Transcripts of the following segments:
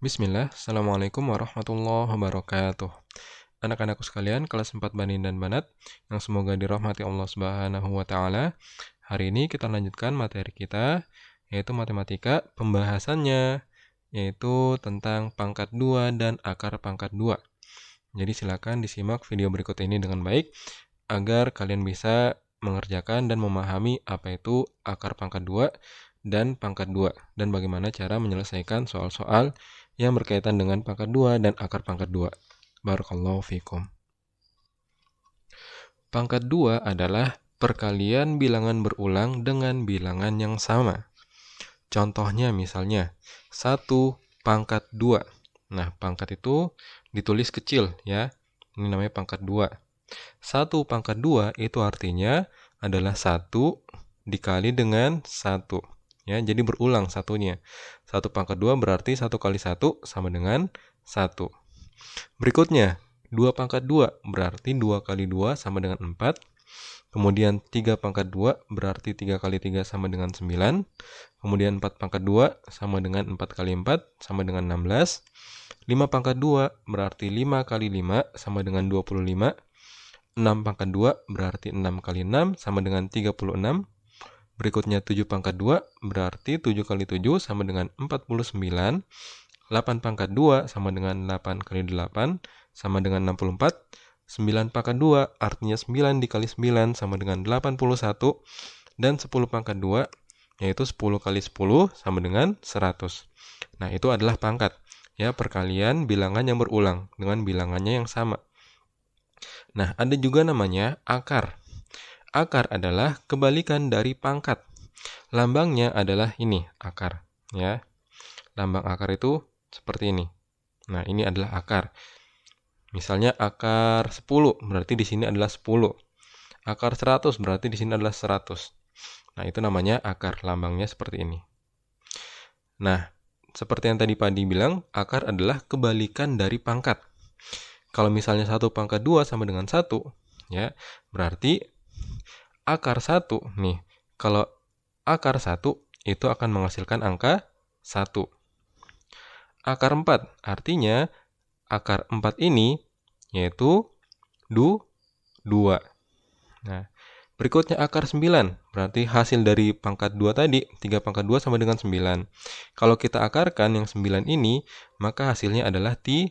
Bismillah, Assalamualaikum warahmatullahi wabarakatuh. Anak-anakku sekalian, kelas 4 Banin dan Banat, yang semoga dirahmati Allah Subhanahu wa Ta'ala. Hari ini kita lanjutkan materi kita, yaitu matematika. Pembahasannya yaitu tentang pangkat 2 dan akar pangkat 2. Jadi silakan disimak video berikut ini dengan baik agar kalian bisa mengerjakan dan memahami apa itu akar pangkat 2 dan pangkat 2 dan bagaimana cara menyelesaikan soal-soal yang berkaitan dengan pangkat 2 dan akar pangkat 2. Barakallahu fikum. Pangkat 2 adalah perkalian bilangan berulang dengan bilangan yang sama. Contohnya misalnya 1 pangkat 2. Nah, pangkat itu ditulis kecil ya. Ini namanya pangkat 2. 1 pangkat 2 itu artinya adalah 1 dikali dengan 1. Ya, jadi berulang satunya. 1 pangkat 2 berarti 1 kali 1 sama dengan 1. Berikutnya, 2 pangkat 2 berarti 2 kali 2 sama dengan 4. Kemudian 3 pangkat 2 berarti 3 kali 3 sama dengan 9. Kemudian 4 pangkat 2 sama dengan 4 kali 4 sama dengan 16. 5 pangkat 2 berarti 5 kali 5 sama dengan 25. 6 pangkat 2 berarti 6 kali 6 sama dengan 36. Berikutnya 7 pangkat 2 berarti 7 kali 7 sama dengan 49. 8 pangkat 2 sama dengan 8 kali 8 sama dengan 64. 9 pangkat 2 artinya 9 dikali 9 sama dengan 81. Dan 10 pangkat 2 yaitu 10 kali 10 sama dengan 100. Nah, itu adalah pangkat. Ya, perkalian bilangan yang berulang dengan bilangannya yang sama. Nah, ada juga namanya akar. Akar adalah kebalikan dari pangkat. Lambangnya adalah ini, akar. Ya, lambang akar itu seperti ini. Nah, ini adalah akar. Misalnya akar 10, berarti di sini adalah 10. Akar 100, berarti di sini adalah 100. Nah, itu namanya akar. Lambangnya seperti ini. Nah, seperti yang tadi Padi bilang, akar adalah kebalikan dari pangkat. Kalau misalnya 1 pangkat 2 sama dengan 1, ya, berarti akar 1, nih, kalau akar 1 itu akan menghasilkan angka 1. Akar 4, artinya akar 4 ini yaitu 2. Nah, berikutnya akar 9, berarti hasil dari pangkat 2 tadi, 3 pangkat 2 sama dengan 9. Kalau kita akarkan yang 9 ini, maka hasilnya adalah 3.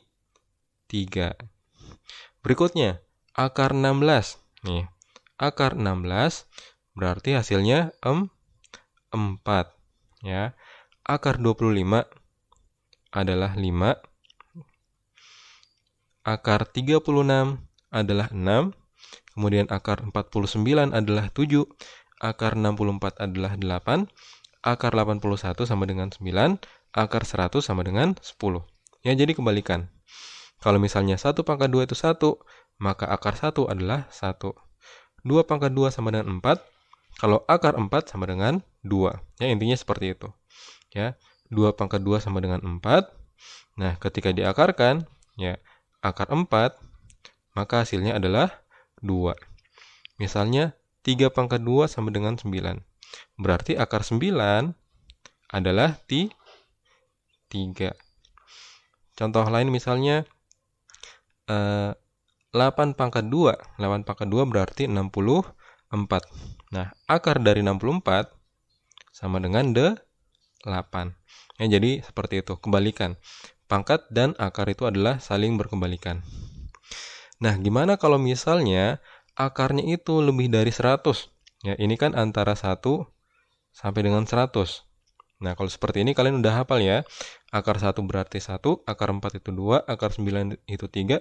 Berikutnya, akar 16. Nih, akar 16 berarti hasilnya 4. Ya. Akar 25 adalah 5. Akar 36 adalah 6. Kemudian akar 49 adalah 7. Akar 64 adalah 8. Akar 81 sama dengan 9. Akar 100 sama dengan 10. Ya, jadi kebalikan. Kalau misalnya 1 pangkat 2 itu 1, maka akar 1 adalah 1. 2 pangkat 2 sama dengan 4. Kalau akar 4 sama dengan 2. Ya, intinya seperti itu. Ya, 2 pangkat 2 sama dengan 4. Nah, ketika diakarkan, ya, akar 4, maka hasilnya adalah 2. Misalnya, 3 pangkat 2 sama dengan 9. Berarti akar 9 adalah 3. Contoh lain misalnya, 8 pangkat 2. 8 pangkat 2 berarti 64. Nah, akar dari 64 sama dengan 8. Ya, jadi seperti itu, kebalikan. Pangkat dan akar itu adalah saling berkebalikan. Nah, gimana kalau misalnya akarnya itu lebih dari 100? Ya, ini kan antara 1 sampai dengan 100. Nah, kalau seperti ini kalian udah hafal ya. Akar 1 berarti 1, akar 4 itu 2, akar 9 itu 3,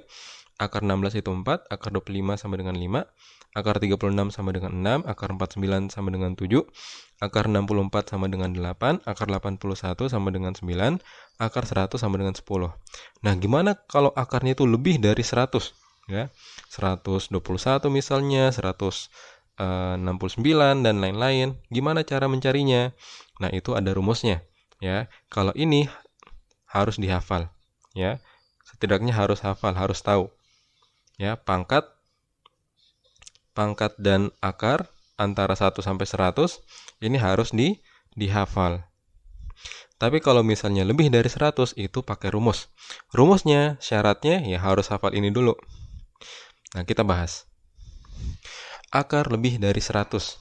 akar 16 itu 4, akar 25 sama dengan 5, akar 36 sama dengan 6, akar 49 sama dengan 7, akar 64 sama dengan 8, akar 81 sama dengan 9, akar 100 sama dengan 10. Nah, gimana kalau akarnya itu lebih dari 100? Ya, 121 misalnya, 169 dan lain-lain. Gimana cara mencarinya? Nah, itu ada rumusnya. Ya, kalau ini harus dihafal. Ya, setidaknya harus hafal, harus tahu. Ya, pangkat dan akar antara 1 sampai 100 ini harus dihafal. Tapi kalau misalnya lebih dari 100 itu pakai rumus. Rumusnya, syaratnya ya harus hafal ini dulu. Nah, kita bahas. Akar lebih dari 100.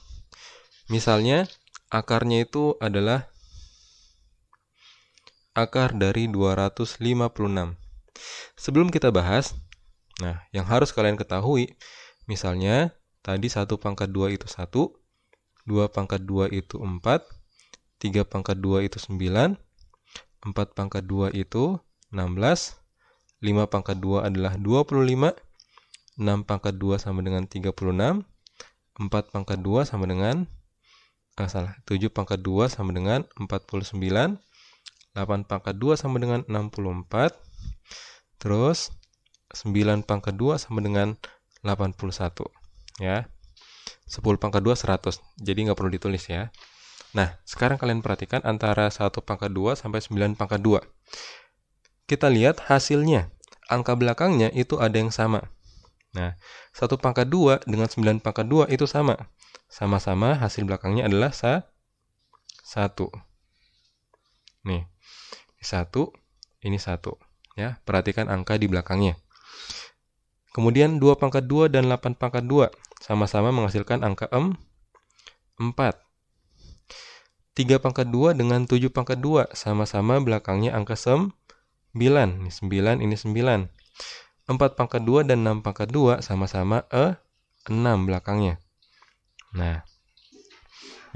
Misalnya, akarnya itu adalah akar dari 256. Sebelum kita bahas, nah, yang harus kalian ketahui, misalnya, tadi 1 pangkat 2 itu 1, 2 pangkat 2 itu 4, 3 pangkat 2 itu 9, 4 pangkat 2 itu 16, 5 pangkat 2 adalah 25, 6 pangkat 2 sama dengan 36, 4 pangkat 2 sama dengan 7 pangkat 2 sama dengan 49, 8 pangkat 2 sama dengan 64, terus 9 pangkat 2 sama dengan 81, ya. 10 pangkat 2 100, jadi nggak perlu ditulis ya. Nah, sekarang kalian perhatikan antara 1 pangkat 2 sampai 9 pangkat 2. Kita lihat hasilnya, angka belakangnya itu ada yang sama. Nah, 1 pangkat 2 dengan 9 pangkat 2 itu sama. Sama-sama hasil belakangnya adalah 1. Nih, 1, ini 1. Ya, perhatikan angka di belakangnya. Kemudian 2 pangkat 2 dan 8 pangkat 2 sama-sama menghasilkan angka 4. 3 pangkat 2 dengan 7 pangkat 2 sama-sama belakangnya angka 9. Ini 9, ini 9. 4 pangkat 2 dan 6 pangkat 2 sama-sama 6 belakangnya. Nah,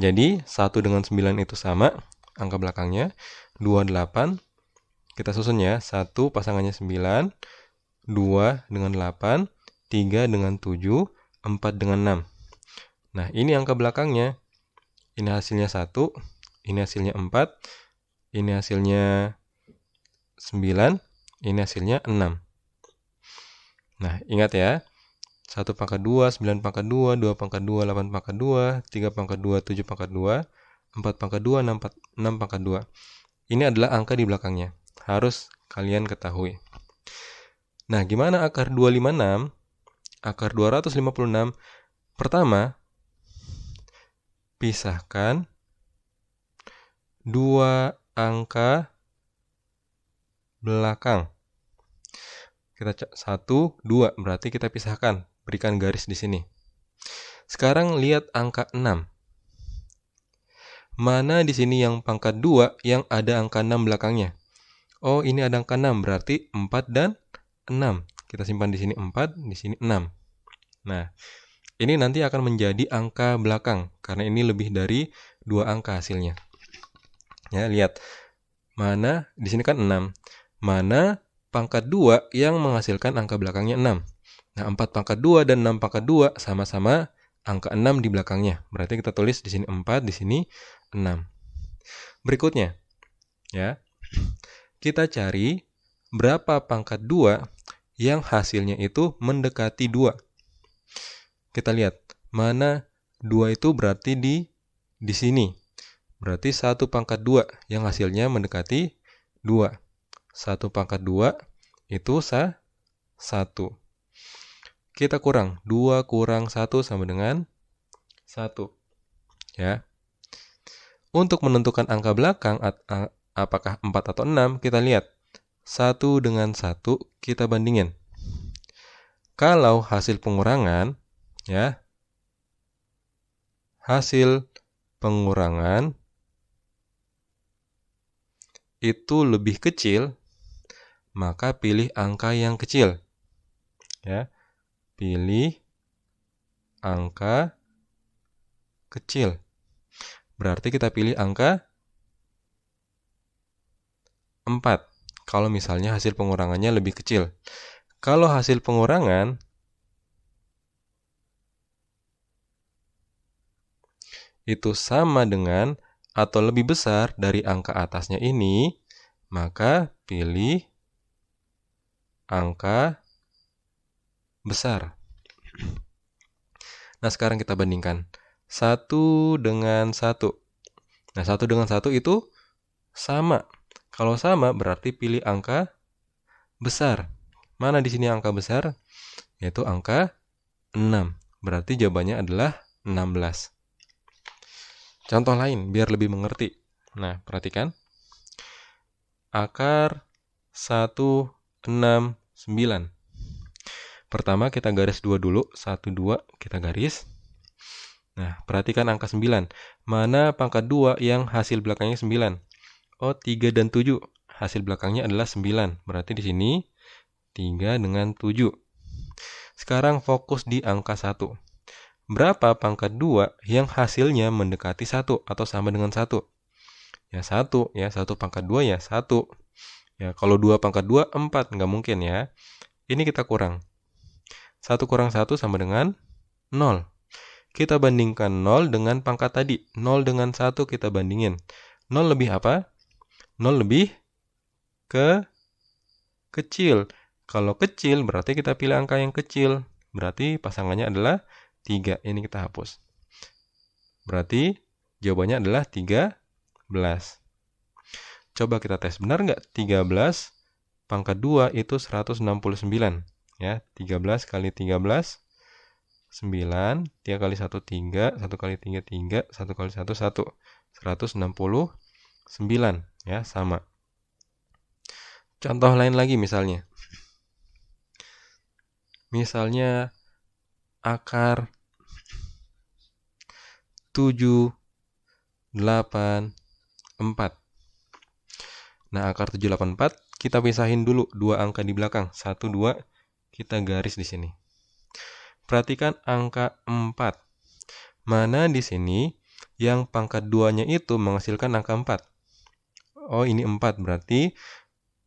jadi 1 dengan 9 itu sama, angka belakangnya. 2, 8, kita susun ya. 1 pasangannya 9, 2 dengan 8, 3 dengan 7, 4 dengan 6. Nah, ini angka belakangnya. Ini hasilnya 1, ini hasilnya 4, ini hasilnya 9, ini hasilnya 6. Nah, ingat ya. 1 pangkat 2, 9 pangkat 2, 2 pangkat 2, 8 pangkat 2, 3 pangkat 2, 7 pangkat 2, 4 pangkat 2, 6 pangkat 2. Ini adalah angka di belakangnya. Harus kalian ketahui. Nah, gimana akar 256? Akar 256. Pertama, pisahkan dua angka belakang. Kita 1, 2, berarti kita pisahkan. Berikan garis di sini. Sekarang lihat angka 6. Mana di sini yang pangkat 2 yang ada angka 6 belakangnya? Oh, ini ada angka 6, berarti 4 dan 6. Kita simpan di sini 4, di sini 6. Nah, ini nanti akan menjadi angka belakang, karena ini lebih dari 2 angka hasilnya. Ya, lihat. Mana, di sini kan 6. Mana pangkat 2 yang menghasilkan angka belakangnya 6. Nah, 4 pangkat 2 dan 6 pangkat 2 sama-sama angka 6 di belakangnya. Berarti kita tulis di sini 4, di sini 6. Berikutnya, ya. Kita cari berapa pangkat 2 yang hasilnya itu mendekati 2. Kita lihat, mana 2 itu berarti di sini. Berarti 1 pangkat 2 yang hasilnya mendekati 2. 1 pangkat 2 itu 1. Kita kurang. 2 kurang 1 sama dengan 1. Ya. Untuk menentukan angka belakang, apakah 4 atau 6, kita lihat. 1 dengan 1 kita bandingin. Kalau hasil pengurangan, ya, hasil pengurangan itu lebih kecil, maka pilih angka yang kecil. Ya, pilih angka kecil. Berarti kita pilih angka 4. Kalau misalnya hasil pengurangannya lebih kecil. Kalau hasil pengurangan itu sama dengan atau lebih besar dari angka atasnya ini, maka pilih angka besar. Nah, sekarang kita bandingkan. 1 dengan 1. Nah, 1 dengan 1 itu sama. Kalau sama, berarti pilih angka besar. Mana di sini angka besar? Yaitu angka 6. Berarti jawabannya adalah 16. Contoh lain, biar lebih mengerti. Nah, perhatikan. akar 169. Pertama kita garis 2 dulu, 1, 2, kita garis. Nah, perhatikan angka 9. Mana pangkat 2 yang hasil belakangnya 9? Oh, 3 dan 7. Hasil belakangnya adalah 9. Berarti di sini 3 dengan 7. Sekarang fokus di angka 1. Berapa pangkat 2 yang hasilnya mendekati 1 atau sama dengan 1? Ya 1, ya 1 pangkat 2 ya 1. Ya, kalau 2 pangkat 2, 4. Nggak mungkin ya. Ini kita kurang. 1 kurang 1 sama dengan 0. Kita bandingkan 0 dengan pangkat tadi. 0 dengan 1 kita bandingin. 0 lebih apa? 0 lebih kecil. Kalau kecil berarti kita pilih angka yang kecil. Berarti pasangannya adalah 3. Ini kita hapus. Berarti jawabannya adalah 13. Coba kita tes. Benar nggak? 13 pangkat 2 itu 169. Ya, 13 kali 13. 9, 3 kali 1, 3, 1 kali 3, 3, 1 kali 1, 1. 169, ya, sama. Contoh lain lagi misalnya. Misalnya akar 7, 8, 4. Nah, akar 7, 8, 4, kita pisahin dulu dua angka di belakang. 1, 2, kita garis di sini. Perhatikan angka 4. Mana di sini yang pangkat 2-nya itu menghasilkan angka 4? Oh, ini 4. Berarti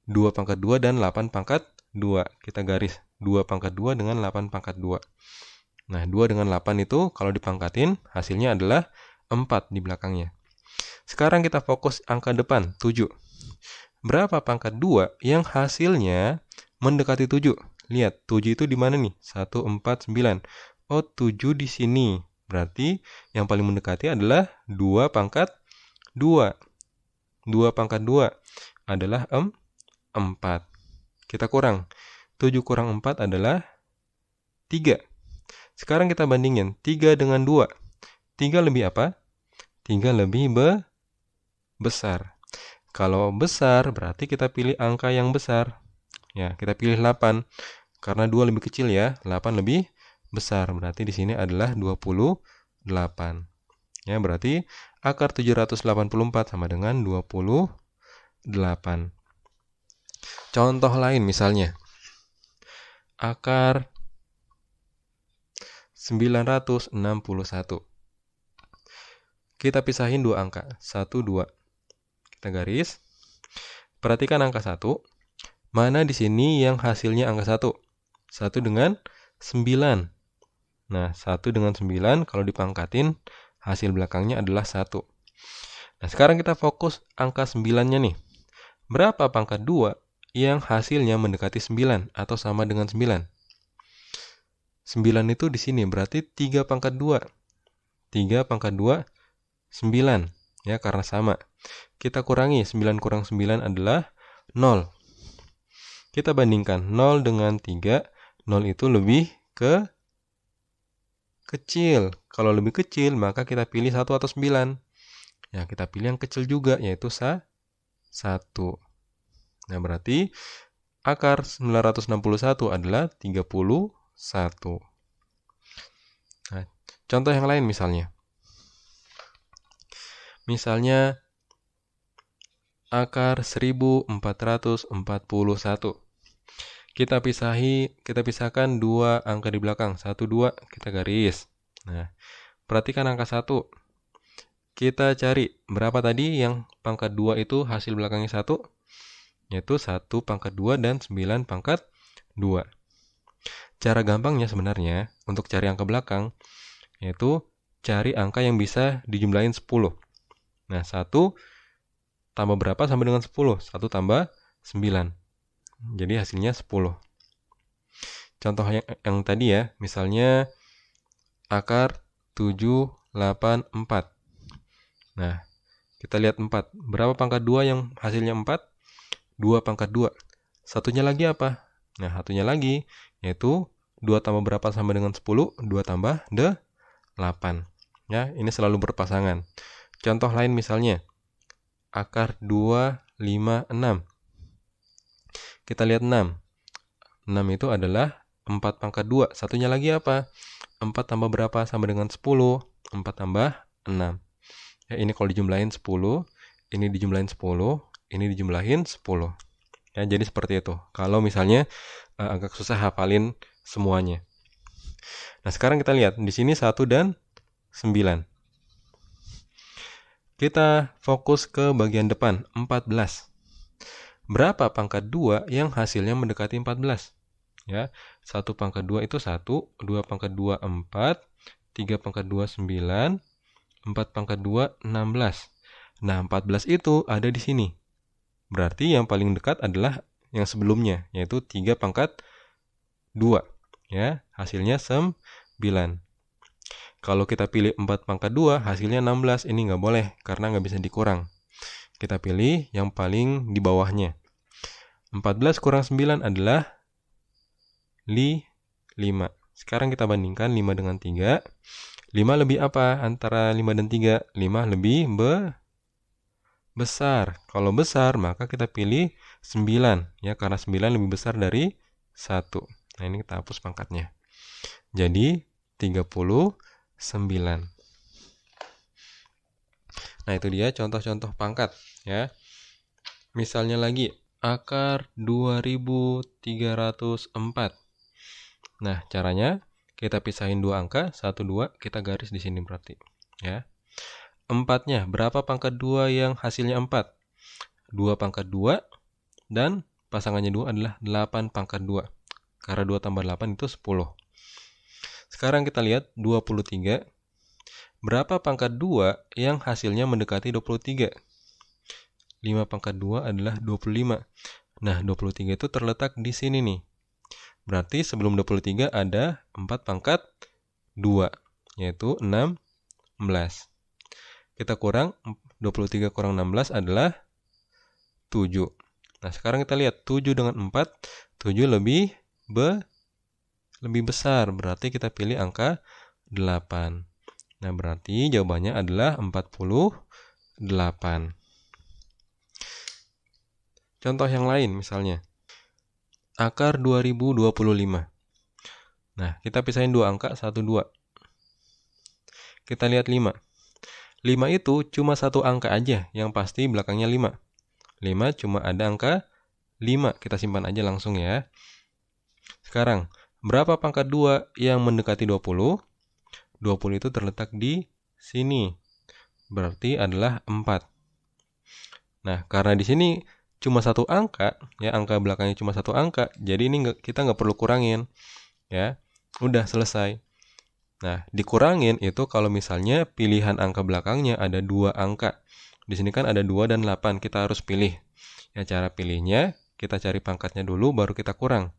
2 pangkat 2 dan 8 pangkat 2. Kita garis 2 pangkat 2 dengan 8 pangkat 2. Nah, 2 dengan 8 itu kalau dipangkatin hasilnya adalah 4 di belakangnya. Sekarang kita fokus angka depan, 7. Berapa pangkat 2 yang hasilnya mendekati 7? Lihat, 7 itu di mana nih? 1, 4, 9. Oh, 7 di sini. Berarti yang paling mendekati adalah 2 pangkat 2. 2 pangkat 2 adalah 4. Kita kurang. 7 kurang 4 adalah 3. Sekarang kita bandingin. 3 dengan 2. 3 lebih apa? 3 lebih besar. Kalau besar, berarti kita pilih angka yang besar. Ya, kita pilih 8. Karena 2 lebih kecil ya. 8 lebih besar. Berarti di sini adalah 28. Ya, berarti akar 784 sama dengan 28. Contoh lain misalnya. Akar 961. Kita pisahin dua angka. 1, 2. Kita garis. Perhatikan angka 1. Mana di sini yang hasilnya angka 1? 1 dengan 9. Nah, 1 dengan 9 kalau dipangkatin hasil belakangnya adalah 1. Nah, sekarang kita fokus angka 9-nya nih. Berapa pangkat 2 yang hasilnya mendekati 9 atau sama dengan 9? 9 itu di sini berarti 3 pangkat 2. 3 pangkat 2, 9. Ya, karena sama. Kita kurangi, 9 kurang 9 adalah 0. Kita bandingkan 0 dengan 3. 0 itu lebih kecil. Kalau lebih kecil, maka kita pilih 1 atau 9. Ya, kita pilih yang kecil juga, yaitu 1. Nah, berarti akar 961 adalah 31. Nah, contoh yang lain misalnya. Misalnya akar 1441. Kita pisahkan dua angka di belakang. 1, 2, kita garis. Nah, perhatikan angka 1. Kita cari berapa tadi yang pangkat 2 itu hasil belakangnya 1? Yaitu 1 pangkat 2 dan 9 pangkat 2. Cara gampangnya sebenarnya untuk cari angka belakang, yaitu cari angka yang bisa dijumlahin 10. Nah, 1 tambah berapa sama dengan 10? 1 tambah 9. Jadi hasilnya 10. Contoh yang tadi ya, misalnya akar 784. Nah, kita lihat 4. Berapa pangkat 2 yang hasilnya 4? 2 pangkat 2. Satunya lagi apa? Nah, satunya lagi, yaitu 2 tambah berapa sama dengan 10? 2 tambah 8. Ya, ini selalu berpasangan. Contoh lain misalnya, akar 256. Kita lihat 6. 6 itu adalah 4 pangkat 2. Satunya lagi apa? 4 tambah berapa? Sama dengan 10. 4 tambah 6. Ya, ini kalau dijumlahin 10, ini dijumlahin 10, ini dijumlahin 10. Ya, jadi seperti itu. Kalau misalnya agak susah hafalin semuanya. Nah, sekarang kita lihat. Di sini 1 dan 9. Kita fokus ke bagian depan, 14. Berapa pangkat 2 yang hasilnya mendekati 14? Ya, 1 pangkat 2 itu 1, 2 pangkat 2 4, 3 pangkat 2 9, 4 pangkat 2 16. Nah, 14 itu ada di sini. Berarti yang paling dekat adalah yang sebelumnya, yaitu 3 pangkat 2. Ya, hasilnya 9. Kalau kita pilih 4 pangkat 2, hasilnya 16. Ini nggak boleh, karena nggak bisa dikurang. Kita pilih yang paling di bawahnya. 14 kurang 9 adalah 5. Sekarang kita bandingkan 5 dengan 3. 5 lebih apa antara 5 dan 3? 5 lebih besar. Kalau besar, maka kita pilih 9. Ya, karena 9 lebih besar dari 1. Nah, ini kita hapus pangkatnya. Jadi, 39. Nah, itu dia contoh-contoh pangkat. Ya. Misalnya lagi, akar 2304. Nah, caranya kita pisahin dua angka, 1, 2, kita garis di sini berarti. Ya. 4-nya, berapa pangkat 2 yang hasilnya 4? 2 pangkat 2, dan pasangannya 2 adalah 8 pangkat 2. Karena 2 tambah 8 itu 10. Sekarang kita lihat 23. Berapa pangkat 2 yang hasilnya mendekati 23? 5 pangkat 2 adalah 25. Nah, 23 itu terletak di sini nih. Berarti sebelum 23 ada 4 pangkat 2, yaitu 16. Kita kurang, 23 kurang 16 adalah 7. Nah, sekarang kita lihat 7 dengan 4, 7 lebih besar. Berarti kita pilih angka 8. Nah, berarti jawabannya adalah 48. Contoh yang lain misalnya. Akar 2025. Nah, kita pisahin dua angka, 1, 2. Kita lihat 5. 5 itu cuma satu angka aja, yang pasti belakangnya 5. 5 cuma ada angka 5, kita simpan aja langsung ya. Sekarang, berapa pangkat 2 yang mendekati 20? 20 itu terletak di sini. Berarti adalah 4. Nah, karena di sini cuma satu angka, ya angka belakangnya cuma satu angka, jadi ini kita nggak perlu kurangin. Ya, udah selesai. Nah, dikurangin itu kalau misalnya pilihan angka belakangnya ada 2 angka. Di sini kan ada 2 dan 8, kita harus pilih. Ya, cara pilihnya, kita cari pangkatnya dulu, baru kita kurang.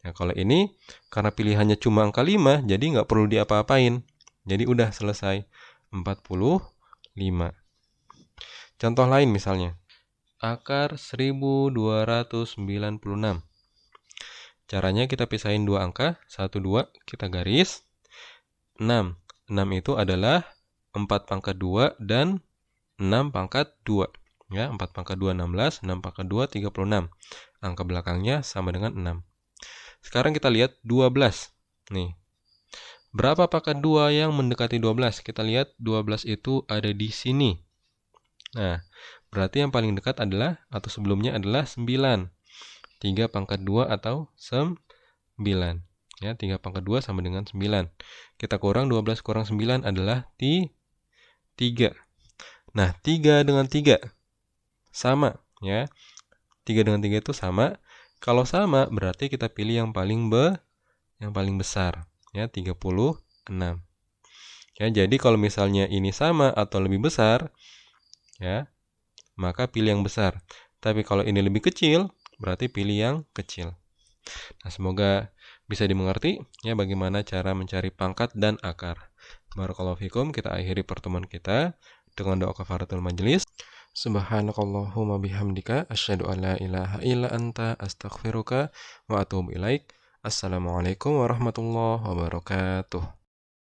Ya, kalau ini, karena pilihannya cuma angka 5, jadi nggak perlu diapa-apain. Jadi udah selesai, 45. Contoh lain misalnya, akar 1296. Caranya kita pisahin dua angka, 1, 2, kita garis. 6. 6 itu adalah 4 pangkat 2 dan 6 pangkat 2. Ya, 4 pangkat 2, 16, 6 pangkat 2, 36. Angka belakangnya sama dengan 6. Sekarang kita lihat 12. Nih. Berapa pangkat 2 yang mendekati 12? Kita lihat 12 itu ada di sini. Nah, berarti yang paling dekat adalah, atau sebelumnya adalah 9. 3 pangkat 2 atau 9. Ya, 3 pangkat 2 sama dengan 9. Kita kurang, 12 kurang 9 adalah 3. Nah, 3 dengan 3 sama. Ya, 3 dengan 3 itu sama. Kalau sama, berarti kita pilih yang paling besar. Ya, 36. Ya, jadi kalau misalnya ini sama atau lebih besar, ya, maka pilih yang besar. Tapi kalau ini lebih kecil, berarti pilih yang kecil. Nah, semoga bisa dimengerti ya bagaimana cara mencari pangkat dan akar. Barakallahu fikum, kita akhiri pertemuan kita dengan doa kafaratul majelis. Subhanakallahumma bihamdika asyhadu an la ilaha illa anta astaghfiruka wa atubu ilaik. Assalamualaikum warahmatullahi wabarakatuh.